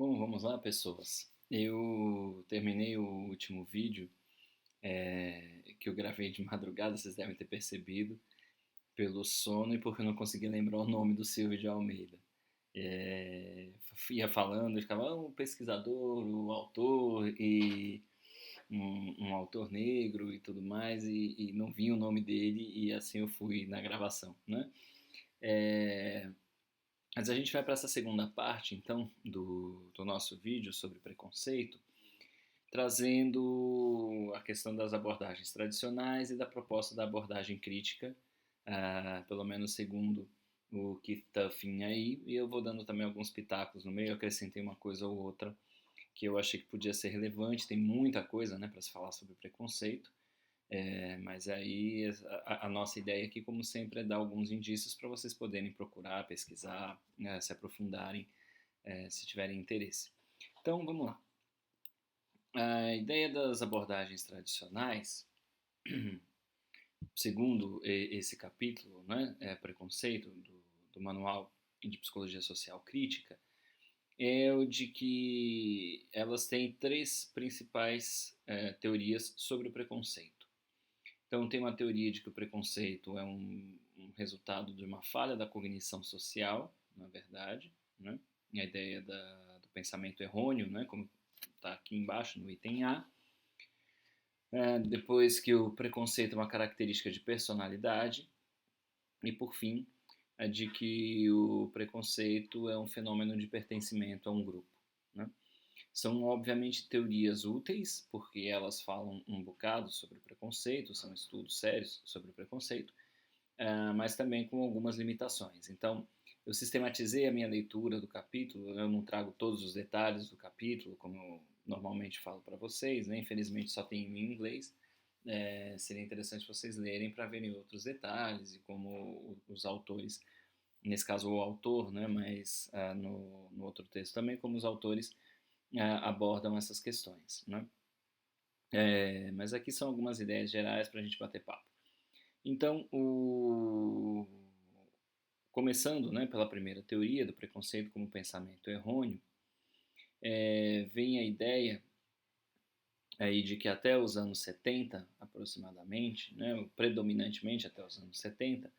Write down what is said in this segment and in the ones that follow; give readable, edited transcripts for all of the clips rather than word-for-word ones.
Bom, vamos lá, pessoas. Eu terminei o último vídeo que eu gravei de madrugada, vocês devem ter percebido, pelo sono e porque eu não consegui lembrar o nome do Silvio de Almeida. Ia falando e ficava um pesquisador, o autor e um autor negro e tudo mais, e não vinha o nome dele, e assim eu fui na gravação, né? É, mas a gente vai para essa segunda parte, então, do nosso vídeo sobre preconceito, trazendo a questão das abordagens tradicionais e da proposta da abordagem crítica, pelo menos segundo o Keith Tuffin aí, e eu vou dando também alguns pitacos no meio, eu acrescentei uma coisa ou outra que eu achei que podia ser relevante, tem muita coisa, né, para se falar sobre preconceito, mas aí a nossa ideia aqui, como sempre, é dar alguns indícios para vocês poderem procurar, pesquisar, né, se aprofundarem, se tiverem interesse. Então, vamos lá. A ideia das abordagens tradicionais, segundo esse capítulo, né, preconceito do Manual de Psicologia Social Crítica, é o de que elas têm três principais teorias sobre o preconceito. Então, tem uma teoria de que o preconceito é um resultado de uma falha da cognição social, na verdade, né? A ideia do pensamento errôneo, né? Como está aqui embaixo no item A. Depois que o preconceito é uma característica de personalidade. E, por fim, a de que o preconceito é um fenômeno de pertencimento a um grupo, né? São, obviamente, teorias úteis, porque elas falam um bocado sobre o preconceito, são estudos sérios sobre o preconceito, mas também com algumas limitações. Então, eu sistematizei a minha leitura do capítulo, eu não trago todos os detalhes do capítulo, como eu normalmente falo para vocês, né? Infelizmente só tem em inglês. Seria interessante vocês lerem para verem outros detalhes e como os autores, nesse caso o autor, né? Mas no outro texto também, como os autores abordam essas questões, né? Mas aqui são algumas ideias gerais para a gente bater papo. Então, começando, né, pela primeira teoria do preconceito como pensamento errôneo, vem a ideia aí de que até os anos 70, aproximadamente, né, predominantemente até os anos 70,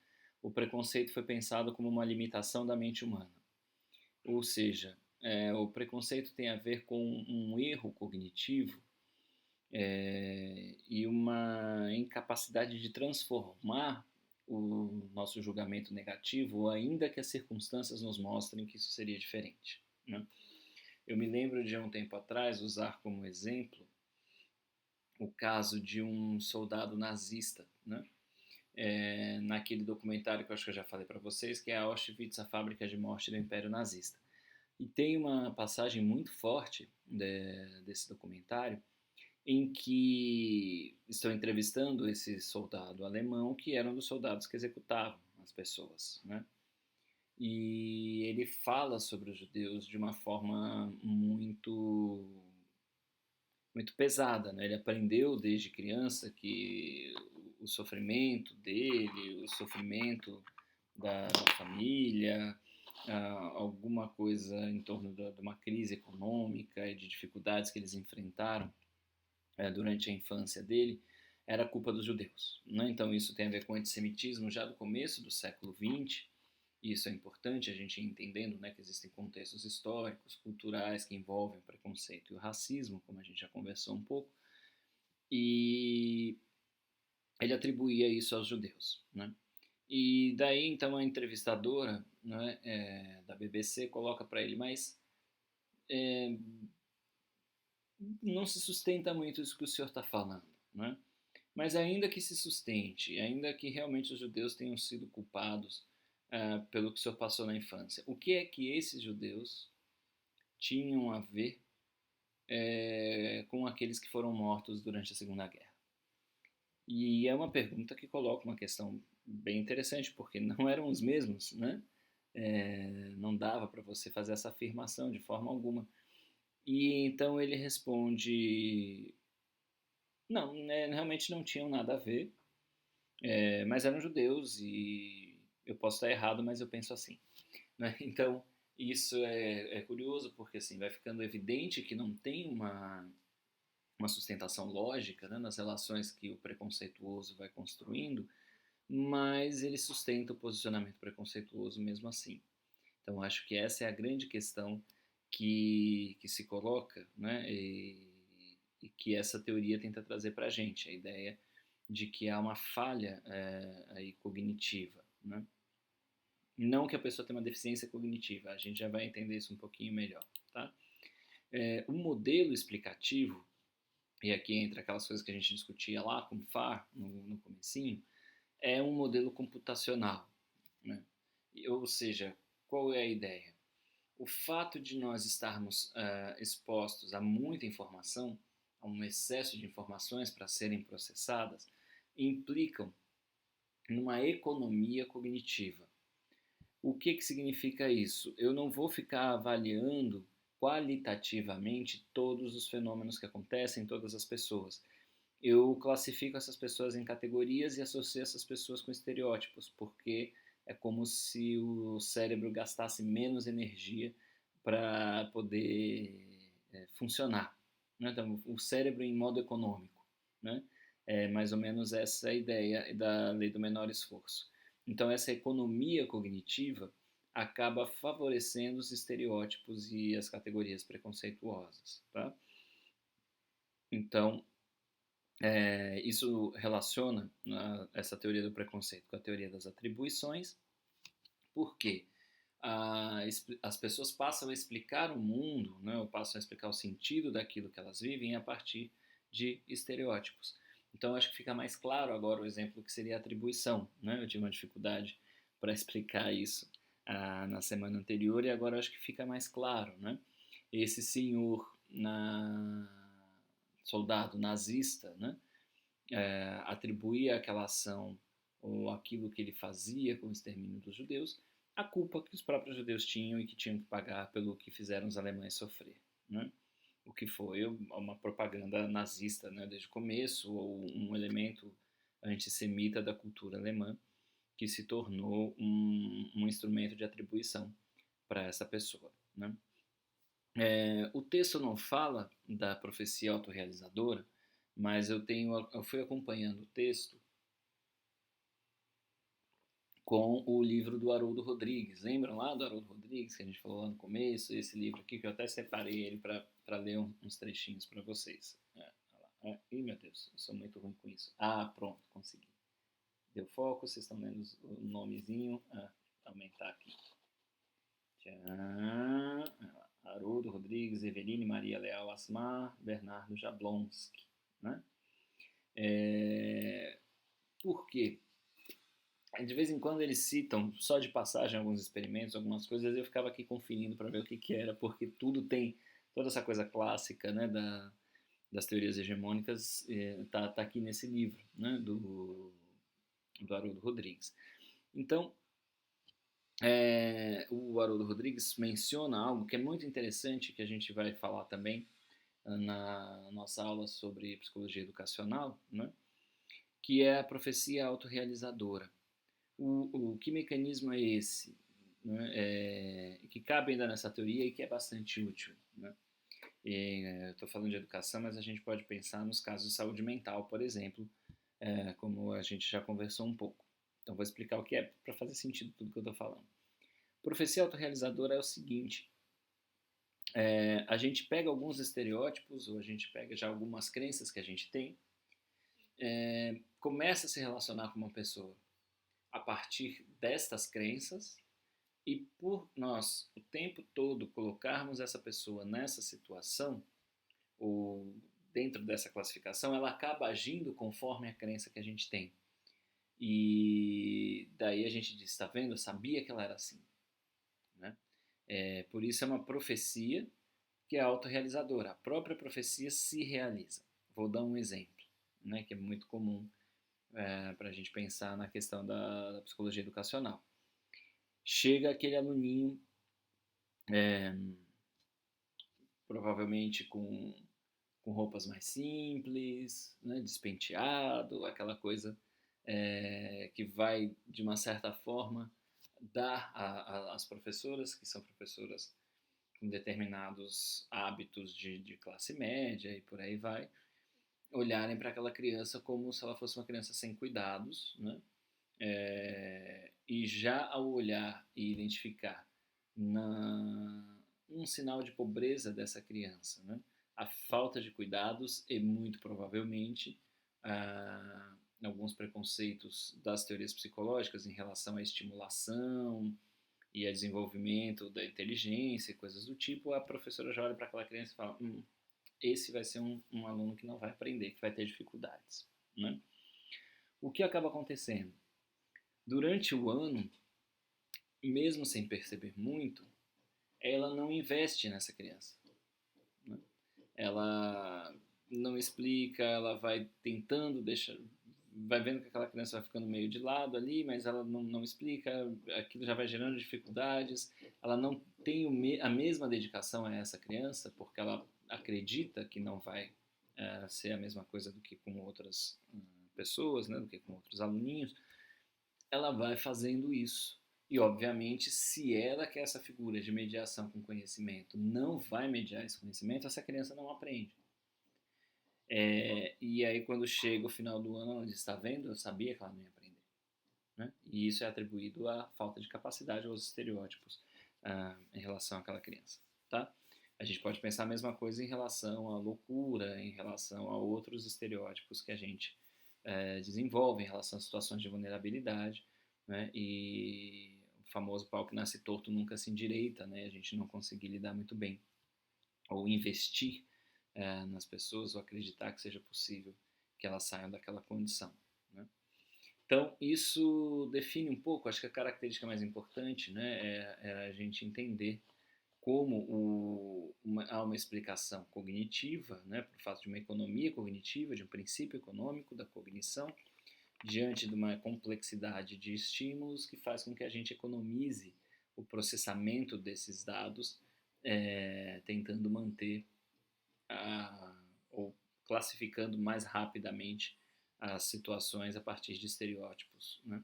o preconceito foi pensado como uma limitação da mente humana. Ou seja, o preconceito tem a ver com um erro cognitivo e uma incapacidade de transformar o nosso julgamento negativo, ainda que as circunstâncias nos mostrem que isso seria diferente, né? Eu me lembro de há um tempo atrás usar como exemplo o caso de um soldado nazista, né? Naquele documentário que eu acho que eu já falei para vocês, que é Auschwitz, a fábrica de morte do Império Nazista. E tem uma passagem muito forte desse documentário em que estão entrevistando esse soldado alemão, que era um dos soldados que executavam as pessoas, né? E ele fala sobre os judeus de uma forma muito pesada, né? Ele aprendeu desde criança que o sofrimento dele, o sofrimento da família, alguma coisa em torno de uma crise econômica e de dificuldades que eles enfrentaram durante a infância dele, era culpa dos judeus, né? Então isso tem a ver com o antissemitismo já do começo do século XX, e isso é importante a gente ir entendendo, né, que existem contextos históricos, culturais que envolvem o preconceito e o racismo, como a gente já conversou um pouco, e ele atribuía isso aos judeus, né? E daí então a entrevistadora, né, da BBC coloca para ele, mas não se sustenta muito isso que o senhor está falando, né? Mas ainda que se sustente, ainda que realmente os judeus tenham sido culpados pelo que o senhor passou na infância, o que é que esses judeus tinham a ver com aqueles que foram mortos durante a Segunda Guerra? E é uma pergunta que coloca uma questão bem interessante, porque não eram os mesmos, né? Não dava para você fazer essa afirmação de forma alguma. E então ele responde: não, né, realmente não tinham nada a ver, mas eram judeus e eu posso estar errado, mas eu penso assim, né? Então, Isso é curioso porque assim, vai ficando evidente que não tem uma sustentação lógica, né, nas relações que o preconceituoso vai construindo, mas ele sustenta o posicionamento preconceituoso mesmo assim. Então, acho que essa é a grande questão que se coloca, né, e que essa teoria tenta trazer para a gente, a ideia de que há uma falha aí cognitiva. Né? Não que a pessoa tenha uma deficiência cognitiva, a gente já vai entender isso um pouquinho melhor. Tá? O modelo explicativo, e aqui entra aquelas coisas que a gente discutia lá com o FAR, no comecinho, é um modelo computacional. Né? Ou seja, qual é a ideia? O fato de nós estarmos expostos a muita informação, a um excesso de informações para serem processadas, implicam numa economia cognitiva. O que significa isso? Eu não vou ficar avaliando qualitativamente todos os fenômenos que acontecem em todas as pessoas. Eu classifico essas pessoas em categorias e associo essas pessoas com estereótipos, porque é como se o cérebro gastasse menos energia para poder funcionar. Né? Então, o cérebro em modo econômico. Né? É mais ou menos essa a ideia da lei do menor esforço. Então, essa economia cognitiva acaba favorecendo os estereótipos e as categorias preconceituosas. Tá? Então, isso relaciona essa teoria do preconceito com a teoria das atribuições, porque as pessoas passam a explicar o mundo, né, ou passam a explicar o sentido daquilo que elas vivem a partir de estereótipos. Então, acho que fica mais claro agora o exemplo que seria a atribuição. Né? Eu tive uma dificuldade para explicar isso na semana anterior e agora acho que fica mais claro. Né? Esse senhor soldado nazista, né? Atribuía àquela ação ou aquilo que ele fazia com o extermínio dos judeus a culpa que os próprios judeus tinham e que tinham que pagar pelo que fizeram os alemães sofrer. Né? O que foi uma propaganda nazista, né, desde o começo, ou um elemento antissemita da cultura alemã que se tornou um instrumento de atribuição para essa pessoa. Né? O texto não fala da profecia autorrealizadora, mas eu fui acompanhando o texto com o livro do Haroldo Rodrigues. Lembram lá do Haroldo Rodrigues que a gente falou lá no começo? Esse livro aqui que eu até separei ele para ler uns trechinhos para vocês. Ih, meu Deus, eu sou muito ruim com isso. Pronto, consegui. Deu foco, vocês estão vendo o nomezinho. Aumentar aqui. Haroldo Rodrigues, Eveline Maria Leal Asmar, Bernardo Jablonski. Né? Por quê? De vez em quando eles citam, só de passagem, alguns experimentos, algumas coisas, eu ficava aqui conferindo para ver o que era, porque tudo tem, toda essa coisa clássica, né, das teorias hegemônicas tá aqui nesse livro, né, do Haroldo Rodrigues. Então, o Haroldo Rodrigues menciona algo que é muito interessante, que a gente vai falar também na nossa aula sobre psicologia educacional, né, que é a profecia autorrealizadora. Que mecanismo é esse? Né? Que cabe ainda nessa teoria e que é bastante útil. Né? Estou falando de educação, mas a gente pode pensar nos casos de saúde mental, por exemplo, como a gente já conversou um pouco. Então, vou explicar o que é para fazer sentido tudo que eu estou falando. Profecia autorrealizadora é o seguinte: a gente pega alguns estereótipos, ou a gente pega já algumas crenças que a gente tem, começa a se relacionar com uma pessoa a partir destas crenças, e por nós o tempo todo colocarmos essa pessoa nessa situação, ou dentro dessa classificação, ela acaba agindo conforme a crença que a gente tem. E daí a gente diz, está vendo? Eu sabia que ela era assim. Né? Por isso é uma profecia que é autorrealizadora. A própria profecia se realiza. Vou dar um exemplo, né, que é muito comum para a gente pensar na questão da psicologia educacional. Chega aquele aluninho, provavelmente com roupas mais simples, né, despenteado, aquela coisa que vai, de uma certa forma, dar às professoras, que são professoras com determinados hábitos de classe média e por aí vai, olharem para aquela criança como se ela fosse uma criança sem cuidados, né? E já ao olhar e identificar um sinal de pobreza dessa criança, né? A falta de cuidados e muito provavelmente alguns preconceitos das teorias psicológicas em relação à estimulação e a desenvolvimento da inteligência e coisas do tipo, a professora já olha para aquela criança e fala: esse vai ser um aluno que não vai aprender, que vai ter dificuldades, né? O que acaba acontecendo? Durante o ano, mesmo sem perceber muito, ela não investe nessa criança, né? Ela não explica, ela vai tentando deixar, vai vendo que aquela criança vai ficando meio de lado ali, mas ela não explica, aquilo já vai gerando dificuldades, ela não tem a mesma dedicação a essa criança, porque ela acredita que não vai ser a mesma coisa do que com outras pessoas, né, do que com outros aluninhos, ela vai fazendo isso. E, obviamente, se ela, que é essa figura de mediação com conhecimento, não vai mediar esse conhecimento, essa criança não aprende. E aí, quando chega o final do ano, ela diz: está vendo? Eu sabia que ela não ia aprender. Né? E isso é atribuído à falta de capacidade aos estereótipos em relação àquela criança. Tá? A gente pode pensar a mesma coisa em relação à loucura, em relação a outros estereótipos que a gente desenvolve em relação a situações de vulnerabilidade, né? E o famoso pau que nasce torto nunca se endireita, né? A gente não conseguir lidar muito bem ou investir nas pessoas ou acreditar que seja possível que elas saiam daquela condição, né? Então, isso define um pouco, acho que a característica mais importante, né, é a gente entender como há uma explicação cognitiva, né, por fato de uma economia cognitiva, de um princípio econômico da cognição, diante de uma complexidade de estímulos que faz com que a gente economize o processamento desses dados, tentando manter ou classificando mais rapidamente as situações a partir de estereótipos, né?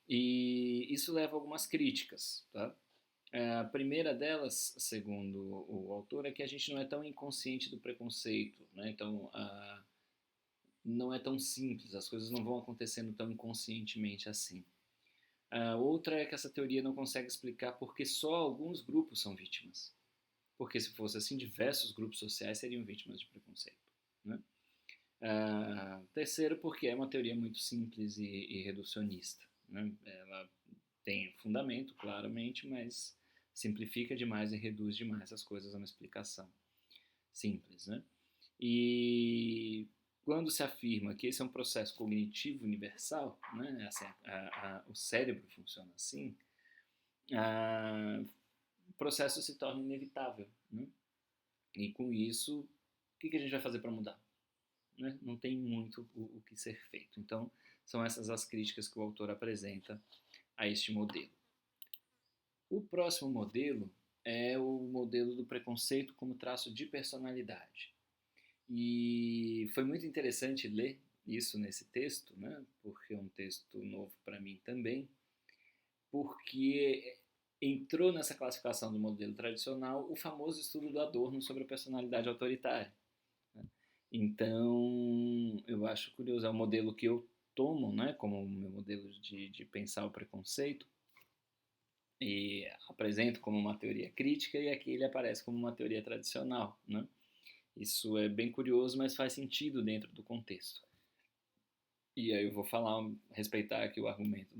E isso leva a algumas críticas, tá? A primeira delas, segundo o autor, é que a gente não é tão inconsciente do preconceito, né? Então, não é tão simples, as coisas não vão acontecendo tão inconscientemente assim. A outra é que essa teoria não consegue explicar por que só alguns grupos são vítimas. Porque se fosse assim, diversos grupos sociais seriam vítimas de preconceito, né? Terceiro, porque é uma teoria muito simples e reducionista, né? Ela tem fundamento, claramente, mas simplifica demais e reduz demais as coisas a uma explicação simples, né? E quando se afirma que esse é um processo cognitivo universal, né? Assim, o cérebro funciona assim, o processo se torna inevitável, né? E com isso, o que a gente vai fazer para mudar? Né? Não tem muito o que ser feito. Então, são essas as críticas que o autor apresenta a este modelo. O próximo modelo é o modelo do preconceito como traço de personalidade. E foi muito interessante ler isso nesse texto, né? Porque é um texto novo para mim também, porque entrou nessa classificação do modelo tradicional o famoso estudo do Adorno sobre a personalidade autoritária. Né? Então, eu acho curioso, é um modelo que eu tomo, né, como o meu modelo de pensar o preconceito, e apresento como uma teoria crítica, e aqui ele aparece como uma teoria tradicional, né? Isso é bem curioso, mas faz sentido dentro do contexto. E aí eu vou falar, respeitar aqui o argumento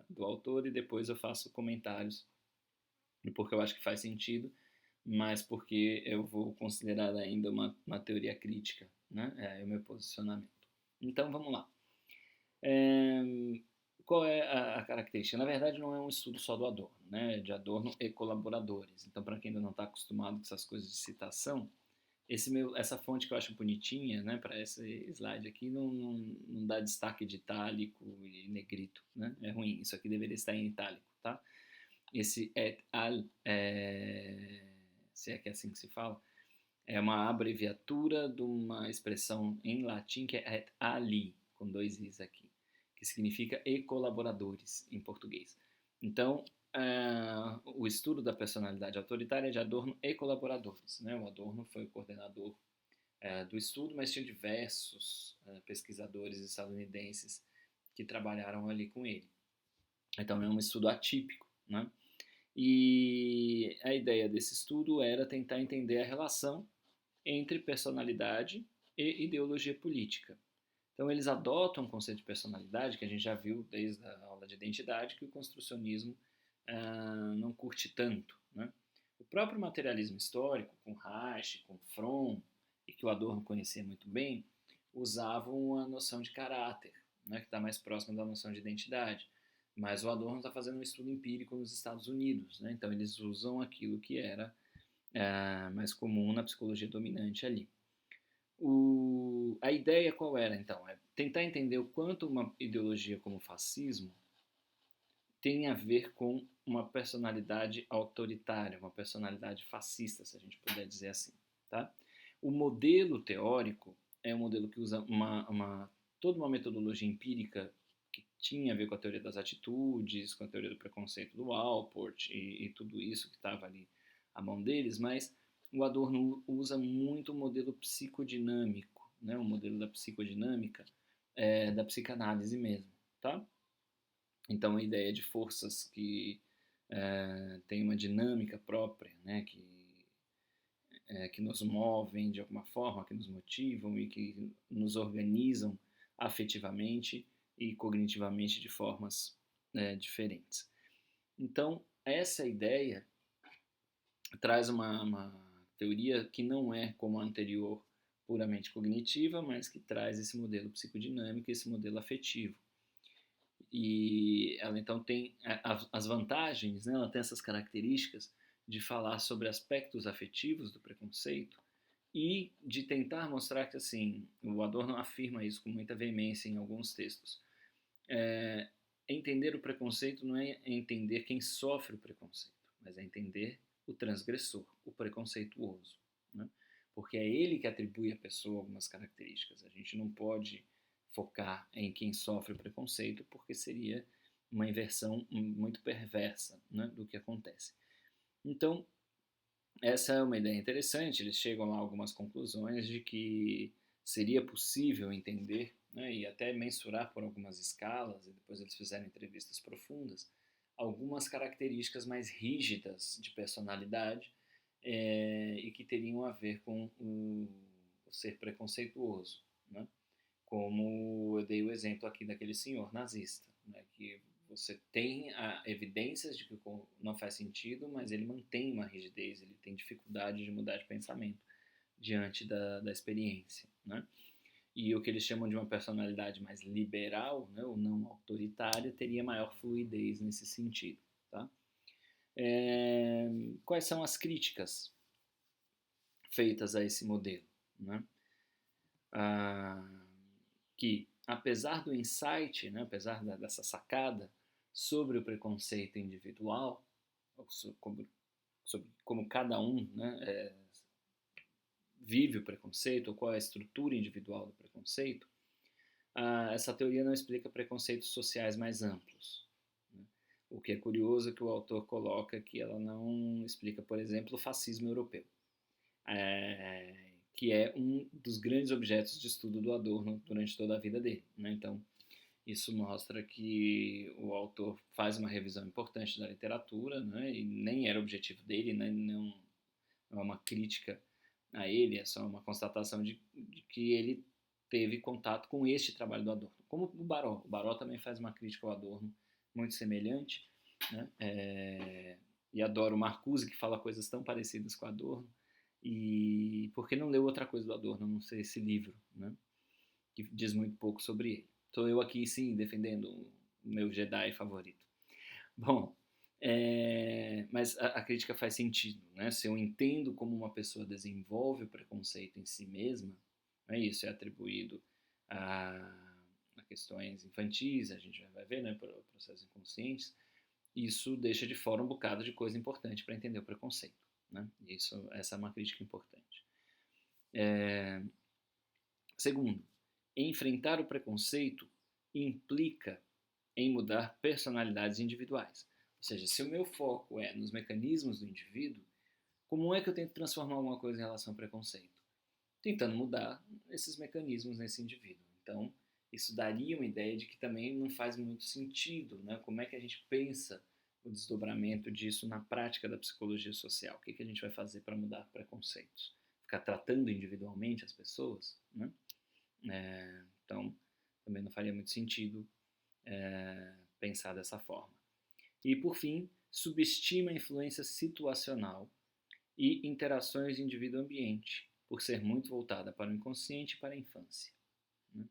do autor e depois eu faço comentários, porque eu acho que faz sentido, mas porque eu vou considerar ainda uma teoria crítica, né? É o meu posicionamento. Então vamos lá. Qual é a característica? Na verdade, não é um estudo só do Adorno, né? De Adorno e colaboradores. Então, para quem ainda não está acostumado com essas coisas de citação, essa fonte que eu acho bonitinha, né, para esse slide aqui, não dá destaque de itálico e negrito, né? É ruim. Isso aqui deveria estar em itálico, tá? Esse et al, se é que é assim que se fala, é uma abreviatura de uma expressão em latim que é et ali, com dois i's aqui, que significa e colaboradores em português. Então, o estudo da personalidade autoritária é de Adorno e colaboradores, né? O Adorno foi o coordenador do estudo, mas tinha diversos pesquisadores estadunidenses que trabalharam ali com ele. Então é um estudo atípico, né? E a ideia desse estudo era tentar entender a relação entre personalidade e ideologia política. Então eles adotam um conceito de personalidade que a gente já viu desde a aula de identidade, que o construcionismo não curte tanto, né? O próprio materialismo histórico, com Reich, com Fromm, e que o Adorno conhecia muito bem, usavam a noção de caráter, né, que está mais próxima da noção de identidade. Mas o Adorno está fazendo um estudo empírico nos Estados Unidos, né? Então eles usam aquilo que era mais comum na psicologia dominante ali. A ideia qual era, então? É tentar entender o quanto uma ideologia como o fascismo tem a ver com uma personalidade autoritária, uma personalidade fascista, se a gente puder dizer assim. Tá? O modelo teórico é um modelo que usa toda uma metodologia empírica que tinha a ver com a teoria das atitudes, com a teoria do preconceito do Allport e tudo isso que estava ali à mão deles, mas o Adorno usa muito o modelo psicodinâmico, né? O modelo da psicodinâmica, da psicanálise mesmo. Tá? Então, a ideia de forças que têm uma dinâmica própria, né, que nos movem de alguma forma, que nos motivam e que nos organizam afetivamente e cognitivamente de formas diferentes. Então, essa ideia traz uma teoria que não é como a anterior, puramente cognitiva, mas que traz esse modelo psicodinâmico, esse modelo afetivo. E ela então tem as vantagens, né? Ela tem essas características de falar sobre aspectos afetivos do preconceito e de tentar mostrar que, assim, o Adorno afirma isso com muita veemência em alguns textos. Entender o preconceito não é entender quem sofre o preconceito, mas é entender o transgressor, o preconceituoso, né? Porque é ele que atribui à pessoa algumas características. A gente não pode focar em quem sofre o preconceito, porque seria uma inversão muito perversa, né, do que acontece. Então, essa é uma ideia interessante. Eles chegam lá a algumas conclusões de que seria possível entender, né, e até mensurar por algumas escalas, e depois eles fizeram entrevistas profundas, algumas características mais rígidas de personalidade e que teriam a ver com o ser preconceituoso, né? Como eu dei o exemplo aqui daquele senhor nazista, né, que você tem evidências de que não faz sentido, mas ele mantém uma rigidez, ele tem dificuldade de mudar de pensamento diante da experiência, né? E o que eles chamam de uma personalidade mais liberal, né, ou não autoritária, teria maior fluidez nesse sentido. Tá? Quais são as críticas feitas a esse modelo? Né? Que, apesar do insight, né, apesar dessa sacada sobre o preconceito individual, sobre como cada um, né, vive o preconceito, ou qual é a estrutura individual do preconceito, essa teoria não explica preconceitos sociais mais amplos. Né? O que é curioso é que o autor coloca que ela não explica, por exemplo, o fascismo europeu, que é um dos grandes objetos de estudo do Adorno durante toda a vida dele. Né? Então, isso mostra que o autor faz uma revisão importante da literatura, né? E nem era objetivo dele, né? Não é uma crítica a ele, é só uma constatação de que ele teve contato com este trabalho do Adorno. Como o Baró. O Baró também faz uma crítica ao Adorno muito semelhante, né? E adoro o Marcuse, que fala coisas tão parecidas com o Adorno. E por que não leu outra coisa do Adorno, não sei, esse livro, né? Que diz muito pouco sobre ele. Estou eu aqui, sim, defendendo o meu Jedi favorito. Bom, mas a crítica faz sentido, né? Se eu entendo como uma pessoa desenvolve o preconceito em si mesma, né? Isso é atribuído a questões infantis, a gente já vai ver, né? Processos inconscientes. Isso deixa de fora um bocado de coisa importante para entender o preconceito, né? Essa é uma crítica importante. Segundo, enfrentar o preconceito implica em mudar personalidades individuais. Ou seja, se o meu foco é nos mecanismos do indivíduo, como é que eu tento transformar alguma coisa em relação ao preconceito? Tentando mudar esses mecanismos nesse indivíduo. Então, isso daria uma ideia de que também não faz muito sentido, né? Como é que a gente pensa o desdobramento disso na prática da psicologia social? O que a gente vai fazer para mudar preconceitos? Ficar tratando individualmente as pessoas, né? Então, também não faria muito sentido pensar dessa forma. E, por fim, subestima a influência situacional e interações de indivíduo-ambiente, por ser muito voltada para o inconsciente e para a infância. Né?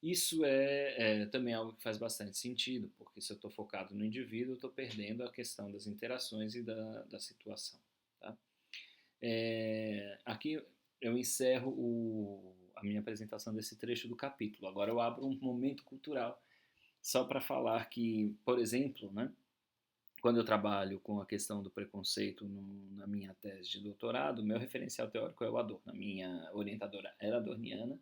Isso é também algo que faz bastante sentido, porque se eu estou focado no indivíduo, eu estou perdendo a questão das interações e da situação. Tá? Aqui eu encerro a minha apresentação desse trecho do capítulo. Agora eu abro um momento cultural só para falar que, por exemplo, né, quando eu trabalho com a questão do preconceito na minha tese de doutorado, meu referencial teórico é o Adorno. A minha orientadora era adorniana.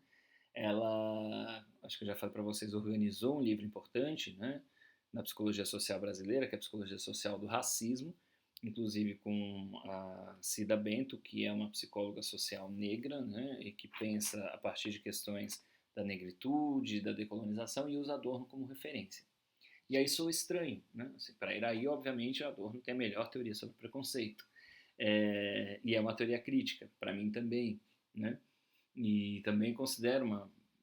Ela, acho que eu já falei para vocês, organizou um livro importante, né, na psicologia social brasileira, que é a psicologia social do racismo, inclusive com a Cida Bento, que é uma psicóloga social negra, né, e que pensa a partir de questões da negritude, da decolonização, e usa Adorno como referência. E aí sou estranho, né? Assim, para ir aí, obviamente, Adorno tem a melhor teoria sobre preconceito. E é uma teoria crítica, para mim também, né? E também considero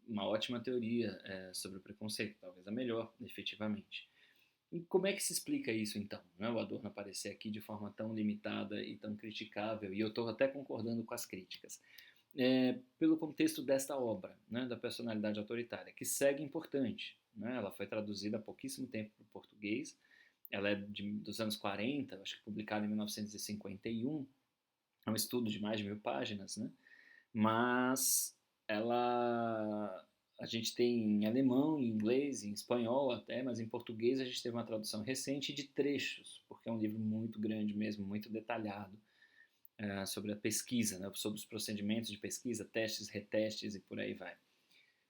uma ótima teoria sobre o preconceito, talvez a melhor, efetivamente. E como é que se explica isso, então? Né? O Adorno aparecer aqui de forma tão limitada e tão criticável, e eu estou até concordando com as críticas. Pelo contexto desta obra, né, da personalidade autoritária, que segue importante. Né? Ela foi traduzida há pouquíssimo tempo para o português, ela é dos anos 40, acho que publicada em 1951, é um estudo de mais de 1000 páginas, né? Mas a gente tem em alemão, em inglês, em espanhol até, mas em português a gente teve uma tradução recente de trechos, porque é um livro muito grande mesmo, muito detalhado, sobre a pesquisa, né, sobre os procedimentos de pesquisa, testes, retestes e por aí vai.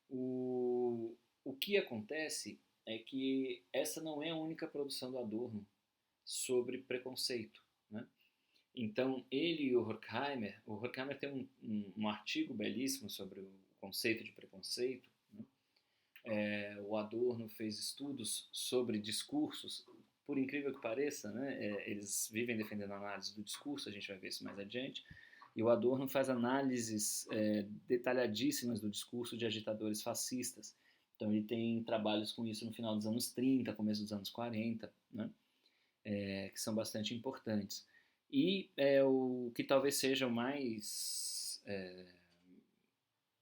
O que acontece é que essa não é a única produção do Adorno sobre preconceito. Né? Então, ele e o Horkheimer tem um artigo belíssimo sobre o conceito de preconceito. Né? O Adorno fez estudos sobre discursos, por incrível que pareça, né? Eles vivem defendendo a análise do discurso, a gente vai ver isso mais adiante, e o Adorno faz análises detalhadíssimas do discurso de agitadores fascistas. Então ele tem trabalhos com isso no final dos anos 30, começo dos anos 40, né? Que são bastante importantes. E o que talvez seja o mais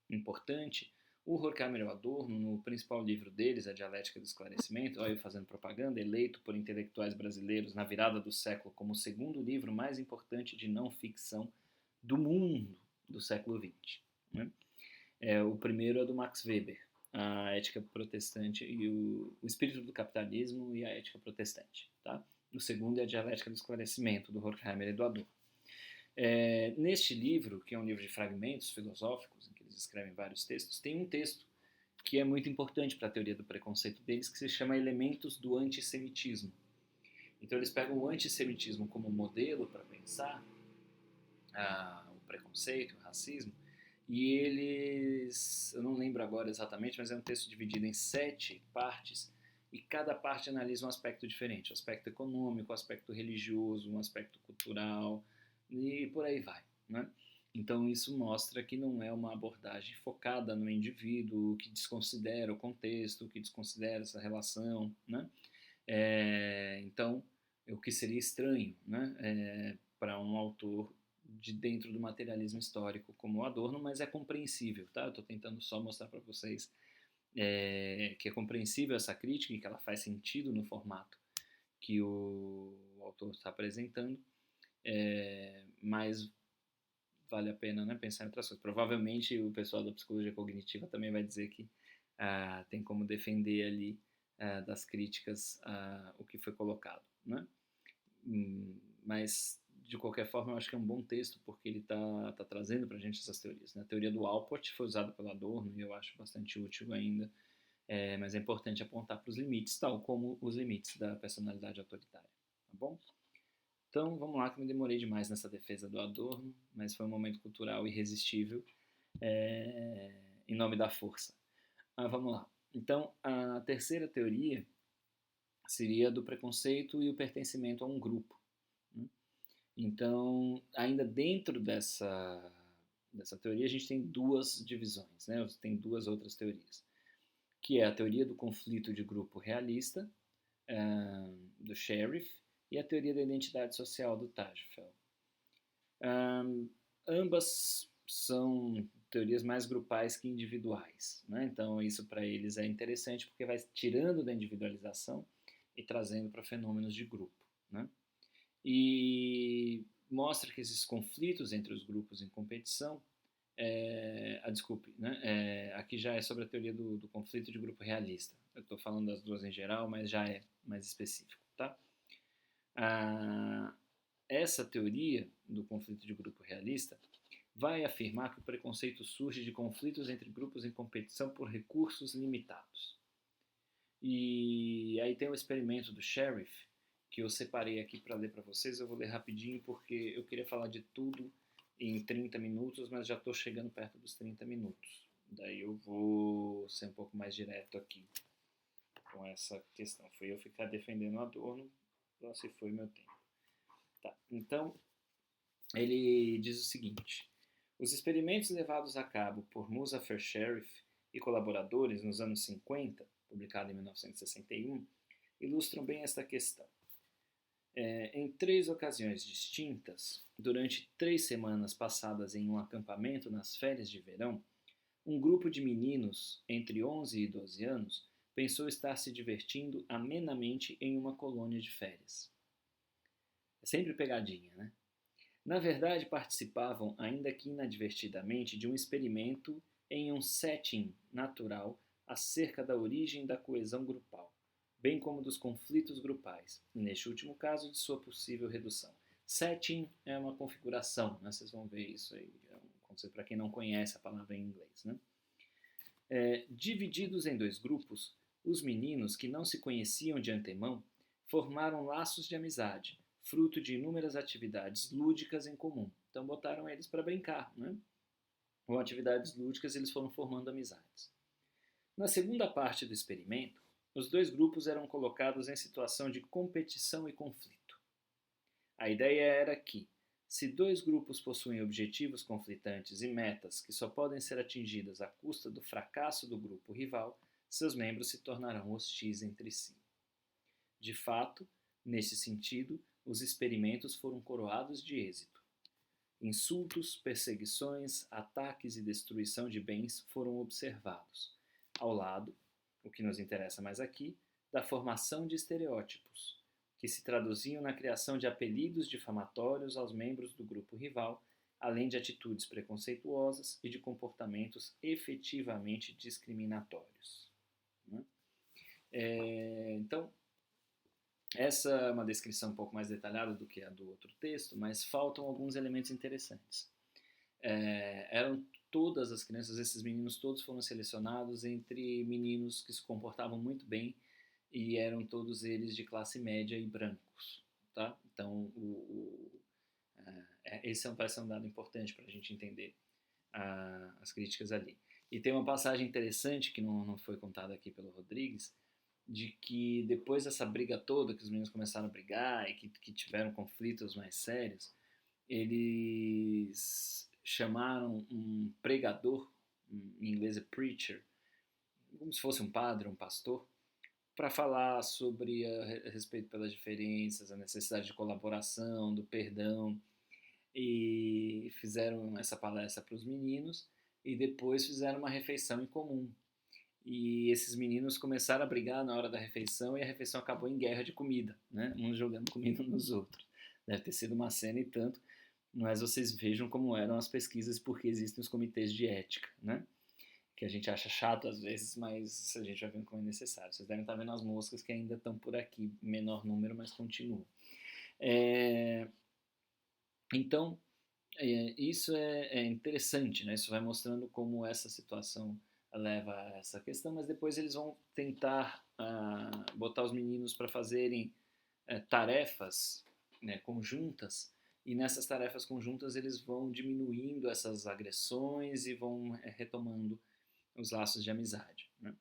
importante, o Horkheimer e o Adorno, no principal livro deles, A Dialética do Esclarecimento, olha eu fazendo propaganda, eleito por intelectuais brasileiros na virada do século como o segundo livro mais importante de não ficção do mundo do século XX. Né? O primeiro é do Max Weber, a ética protestante e o espírito do capitalismo e a ética protestante. Tá? O segundo é a Dialética do Esclarecimento, do Horkheimer e do Adorno. Neste livro, que é um livro de fragmentos filosóficos, em que eles escrevem vários textos, tem um texto que é muito importante para a teoria do preconceito deles, que se chama Elementos do Antissemitismo. Então eles pegam o antissemitismo como modelo para pensar o preconceito, o racismo, e eles, eu não lembro agora exatamente, mas é um texto dividido em 7 partes, e cada parte analisa um aspecto diferente, um aspecto econômico, um aspecto religioso, um aspecto cultural, e por aí vai, né? Então isso mostra que não é uma abordagem focada no indivíduo, que desconsidera o contexto, que desconsidera essa relação, né? Então, o que seria estranho, né? Para um autor de dentro do materialismo histórico como o Adorno, mas é compreensível, tá? Eu estou tentando só mostrar para vocês que é compreensível essa crítica e que ela faz sentido no formato que o autor está apresentando, mas vale a pena, né, pensar em outras coisas. Provavelmente o pessoal da psicologia cognitiva também vai dizer que tem como defender ali das críticas o que foi colocado, né? Mas de qualquer forma eu acho que é um bom texto porque ele tá trazendo para a gente essas teorias, né? A teoria do Alport foi usada pelo Adorno e eu acho bastante útil ainda, mas é importante apontar para os limites, tal como os limites da personalidade autoritária. tá bom? Então, vamos lá, que eu me demorei demais nessa defesa do Adorno, mas foi um momento cultural irresistível, em nome da força. Vamos lá. Então, a terceira teoria seria do preconceito e o pertencimento a um grupo, né? Então, ainda dentro dessa teoria, a gente tem duas divisões, né? Tem duas outras teorias, que é a teoria do conflito de grupo realista, do Sheriff, e a teoria da identidade social do Tajfel. Ambas são teorias mais grupais que individuais, né? Então isso para eles é interessante porque vai tirando da individualização e trazendo para fenômenos de grupo, né? E mostra que esses conflitos entre os grupos em competição, desculpe, né? Aqui já é sobre a teoria do conflito de grupo realista. Eu estou falando das duas em geral, mas já é mais específico, tá? Essa teoria do conflito de grupo realista vai afirmar que o preconceito surge de conflitos entre grupos em competição por recursos limitados. E aí tem o experimento do Sheriff, que eu separei aqui para ler para vocês. Eu vou ler rapidinho porque eu queria falar de tudo em 30 minutos, mas já estou chegando perto dos 30 minutos. Daí eu vou ser um pouco mais direto aqui com essa questão. Foi eu ficar defendendo Adorno, lá se foi meu tempo. Tá, então, ele diz o seguinte: os experimentos levados a cabo por Muzafer Sherif e colaboradores nos anos 50, publicado em 1961, ilustram bem esta questão. Em 3 ocasiões distintas, durante 3 semanas passadas em um acampamento nas férias de verão, um grupo de meninos entre 11 e 12 anos pensou estar se divertindo amenamente em uma colônia de férias. É sempre pegadinha, né? Na verdade, participavam, ainda que inadvertidamente, de um experimento em um setting natural acerca da origem da coesão grupal, bem como dos conflitos grupais, e neste último caso, de sua possível redução. Setting é uma configuração, né? Vocês vão ver isso aí, é um conceito para quem não conhece a palavra em inglês, né? Divididos em 2 grupos, os meninos, que não se conheciam de antemão, formaram laços de amizade, fruto de inúmeras atividades lúdicas em comum. Então botaram eles para brincar, né? Com atividades lúdicas eles foram formando amizades. Na segunda parte do experimento, os 2 grupos eram colocados em situação de competição e conflito. A ideia era que, se 2 grupos possuem objetivos conflitantes e metas que só podem ser atingidas à custa do fracasso do grupo rival, seus membros se tornarão hostis entre si. De fato, nesse sentido, os experimentos foram coroados de êxito. Insultos, perseguições, ataques e destruição de bens foram observados, ao lado, o que nos interessa mais aqui, da formação de estereótipos, que se traduziam na criação de apelidos difamatórios aos membros do grupo rival, além de atitudes preconceituosas e de comportamentos efetivamente discriminatórios. Então, essa é uma descrição um pouco mais detalhada do que a do outro texto, mas faltam alguns elementos interessantes. Eram todas as crianças, esses meninos todos foram selecionados entre meninos que se comportavam muito bem e eram todos eles de classe média e brancos, tá? Então, esse parece ser um dado importante para a gente entender as críticas ali. E tem uma passagem interessante que não foi contada aqui pelo Rodrigues, de que depois dessa briga toda, que os meninos começaram a brigar e que tiveram conflitos mais sérios, eles chamaram um pregador, em inglês é preacher, como se fosse um padre, um pastor, para falar sobre a respeito pelas diferenças, a necessidade de colaboração, do perdão, e fizeram essa palestra para os meninos e depois fizeram uma refeição em comum. E esses meninos começaram a brigar na hora da refeição e a refeição acabou em guerra de comida, né? Uns jogando comida nos outros. Deve ter sido uma cena e tanto, mas vocês vejam como eram as pesquisas porque existem os comitês de ética, né? Que a gente acha chato às vezes, mas a gente vai vendo como é necessário. Vocês devem estar vendo as moscas que ainda estão por aqui, menor número, mas continuam. Então, isso é interessante, né? Isso vai mostrando como essa situação leva a essa questão, mas depois eles vão tentar botar os meninos para fazerem tarefas, né, conjuntas, e nessas tarefas conjuntas eles vão diminuindo essas agressões e vão retomando os laços de amizade, né?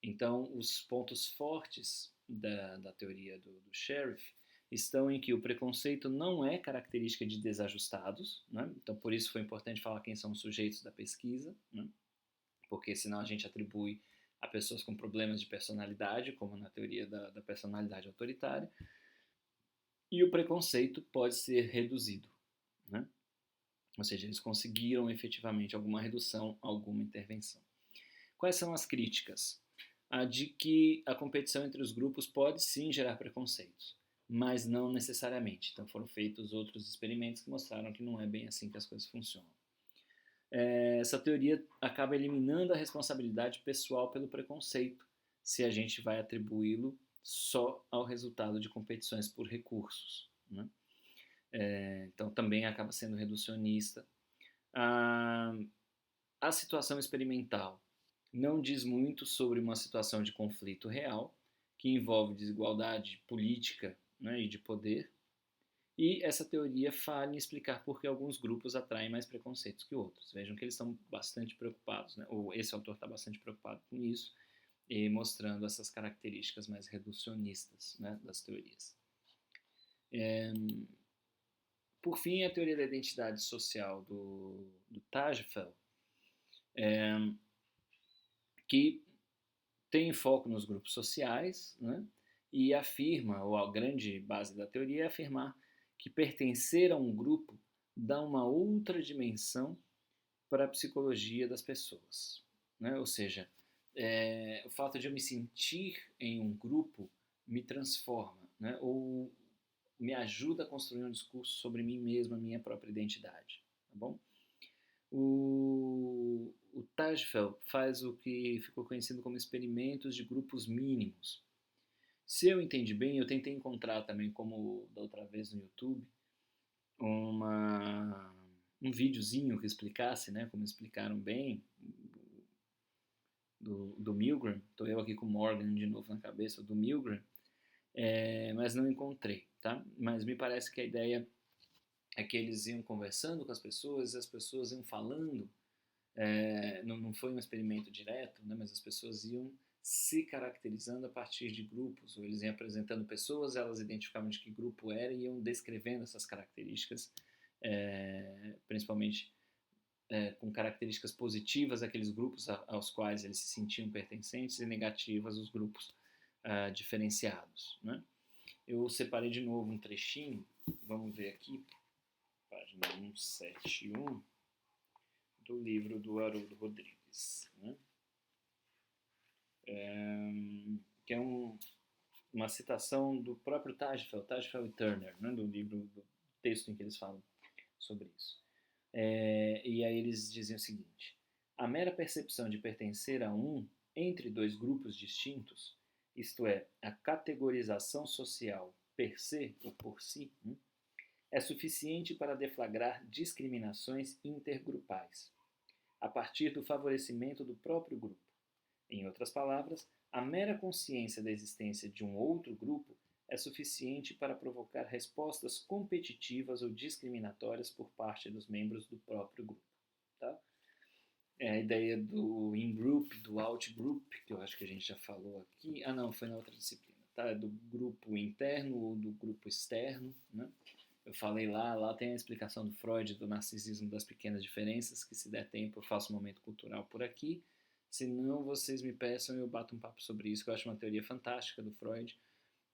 Então, os pontos fortes da teoria do Sheriff estão em que o preconceito não é característica de desajustados, né? Então, por isso foi importante falar quem são os sujeitos da pesquisa, né? Porque senão a gente atribui a pessoas com problemas de personalidade, como na teoria da personalidade autoritária, e o preconceito pode ser reduzido, né? Ou seja, eles conseguiram efetivamente alguma redução, alguma intervenção. Quais são as críticas? A de que a competição entre os grupos pode sim gerar preconceitos, mas não necessariamente. Então foram feitos outros experimentos que mostraram que não é bem assim que as coisas funcionam. Essa teoria acaba eliminando a responsabilidade pessoal pelo preconceito, se a gente vai atribuí-lo só ao resultado de competições por recursos, né? Então também acaba sendo reducionista. A situação experimental não diz muito sobre uma situação de conflito real, que envolve desigualdade política, né, e de poder, e essa teoria falha em explicar por que alguns grupos atraem mais preconceitos que outros. Vejam que eles estão bastante preocupados, né, ou esse autor está bastante preocupado com isso, e mostrando essas características mais reducionistas, né, das teorias. Por fim, a teoria da identidade social do Tajfel, que tem foco nos grupos sociais, né, e afirma, ou a grande base da teoria é afirmar que pertencer a um grupo dá uma outra dimensão para a psicologia das pessoas, né? Ou seja, o fato de eu me sentir em um grupo me transforma, né? Ou me ajuda a construir um discurso sobre mim mesmo, a minha própria identidade, tá bom? O Tajfel faz o que ficou conhecido como experimentos de grupos mínimos. Se eu entendi bem, eu tentei encontrar também, como da outra vez no YouTube, um videozinho que explicasse, né, como explicaram bem, do Milgram. Estou eu aqui com o Morgan de novo na cabeça, do Milgram, mas não encontrei, tá? Mas me parece que a ideia é que eles iam conversando com as pessoas, e as pessoas iam falando, não foi um experimento direto, né, mas as pessoas iam se caracterizando a partir de grupos, ou eles iam apresentando pessoas, elas identificavam de que grupo era e iam descrevendo essas características, principalmente com características positivas aqueles grupos aos quais eles se sentiam pertencentes e negativas os grupos diferenciados, né? Eu separei de novo um trechinho, vamos ver aqui, página 171 do livro do Haroldo Rodrigues, né? Que é uma citação do próprio Tajfel e Turner, né? Do livro, do texto em que eles falam sobre isso. E aí eles dizem o seguinte: a mera percepção de pertencer a um entre dois grupos distintos, isto é, a categorização social per se ou por si, é suficiente para deflagrar discriminações intergrupais, a partir do favorecimento do próprio grupo. Em outras palavras, a mera consciência da existência de um outro grupo é suficiente para provocar respostas competitivas ou discriminatórias por parte dos membros do próprio grupo. Tá? É a ideia do in-group, do out-group, que eu acho que a gente já falou aqui. Não, foi na outra disciplina. Tá? Do grupo interno ou do grupo externo. Né? Eu falei lá tem a explicação do Freud do narcisismo das pequenas diferenças, que se der tempo eu faço um momento cultural por aqui. Se não, vocês me peçam e eu bato um papo sobre isso, que eu acho uma teoria fantástica do Freud.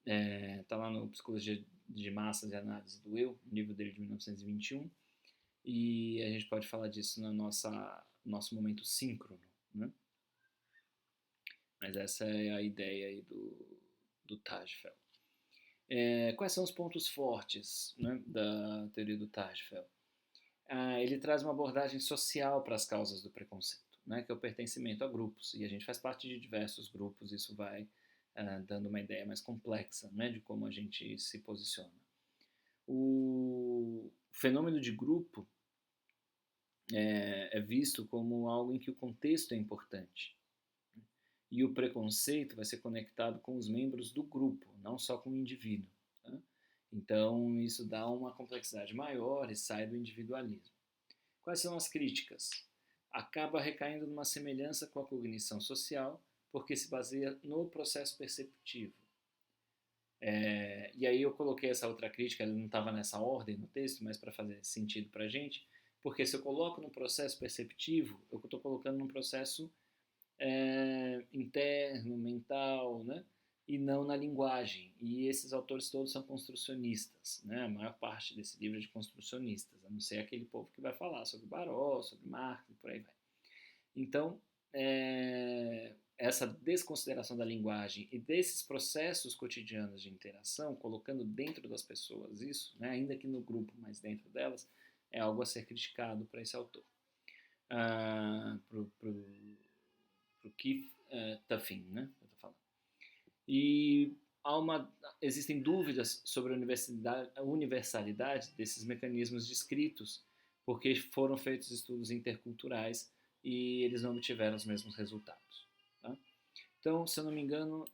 Está lá no Psicologia de Massas e Análise do Eu, livro dele de 1921, e a gente pode falar disso no nosso momento síncrono, né? Mas essa é a ideia aí do Tajfel. Quais são os pontos fortes, né, da teoria do Tajfel? Ele traz uma abordagem social para as causas do preconceito, né, que é o pertencimento a grupos, e a gente faz parte de diversos grupos, isso vai dando uma ideia mais complexa, né, de como a gente se posiciona. O fenômeno de grupo é visto como algo em que o contexto é importante. E o preconceito vai ser conectado com os membros do grupo, não só com o indivíduo. Tá? Então, isso dá uma complexidade maior e sai do individualismo. Quais são as críticas? Acaba recaindo numa semelhança com a cognição social, porque se baseia no processo perceptivo. E aí eu coloquei essa outra crítica, ela não estava nessa ordem no texto, mas para fazer sentido para a gente, porque se eu coloco no processo perceptivo, eu estou colocando num processo interno, mental, né? E não na linguagem. E esses autores todos são construcionistas, né? A maior parte desse livro é de construcionistas, a não ser aquele povo que vai falar sobre Baró, sobre Marx e por aí vai. Então, essa desconsideração da linguagem e desses processos cotidianos de interação, colocando dentro das pessoas isso, né? Ainda que no grupo, mas dentro delas, é algo a ser criticado para esse autor. Pro Keith Tuffin, né? Eu tô falando. E existem dúvidas sobre a universalidade desses mecanismos descritos, porque foram feitos estudos interculturais e eles não obtiveram os mesmos resultados. Tá? Então, se eu não me engano,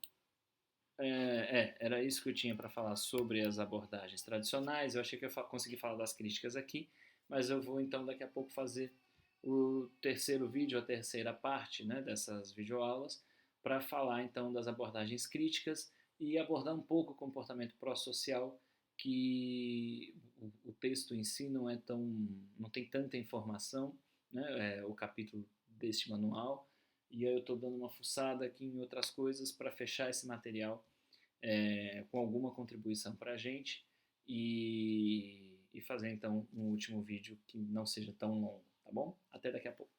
era isso que eu tinha para falar sobre as abordagens tradicionais. Eu achei que eu consegui falar das críticas aqui, mas eu vou então daqui a pouco fazer o terceiro vídeo, a terceira parte, né, dessas videoaulas, para falar então das abordagens críticas e abordar um pouco o comportamento pró-social, que o texto em si não tem tanta informação, né, o capítulo deste manual, e aí eu estou dando uma fuçada aqui em outras coisas para fechar esse material com alguma contribuição para a gente e fazer então um último vídeo que não seja tão longo, tá bom? Até daqui a pouco.